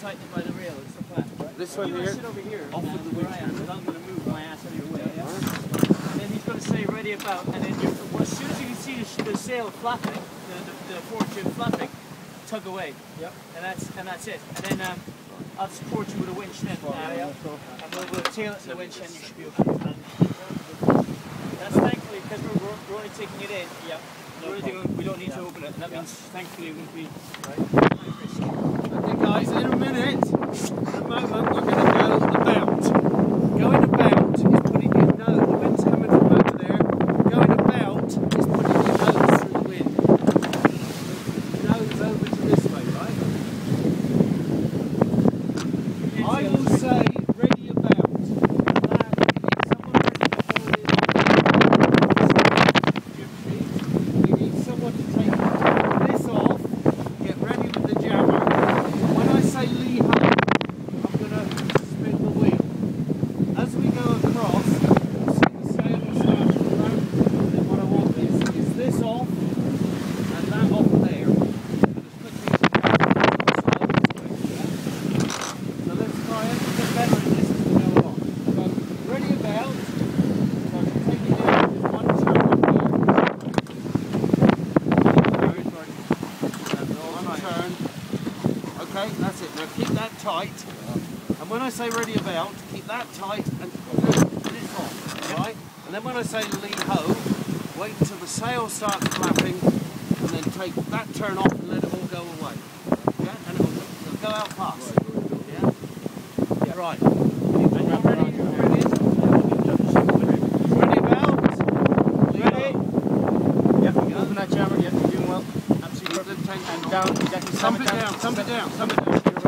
tighten it by the rail and stuff like that. Right? This one here. Sit over here, Off with the where I am, because I'm going to move my ass out of your way. Yeah? And then he's going to say ready about, and then well, as soon as you can see the sail flapping, the forward jib flapping, tug away. Yep. And that's it. And then I'll support you with a winch then. And we'll tail it to the winch and you should be okay. That's thankfully because we're only taking it in. Yep. We don't need to open it. That means thankfully it won't be Okay guys, in a minute, at the moment we're going to go about. Going about is putting your nose, the wind's coming from over there. Going about is putting your nose through the wind. Nose over to this way, right? I will say ready about. We need someone to take this off, get ready with the jammer. When I say lee ho, I'm going to spin the wheel. As we go across, you see the sail will start to round, and then what I want is this off and that off there. So let's try it and get better at this as we go along. So ready about, so I can take it in with one turn on here. One turn. Okay, that's it. Now keep that tight. And when I say ready about, keep that tight and this off. Right? And then when I say lee ho, wait until the sail starts flapping and then take that turn off and let it all go away. Yeah? And it'll go out fast. Yeah? Yeah. Right. And you ready? Ready about? Ready? Yep, you can open that jammer. Yep, you're doing well. Absolutely perfect. And And down, exactly. thump it down, thump it down, thump it down.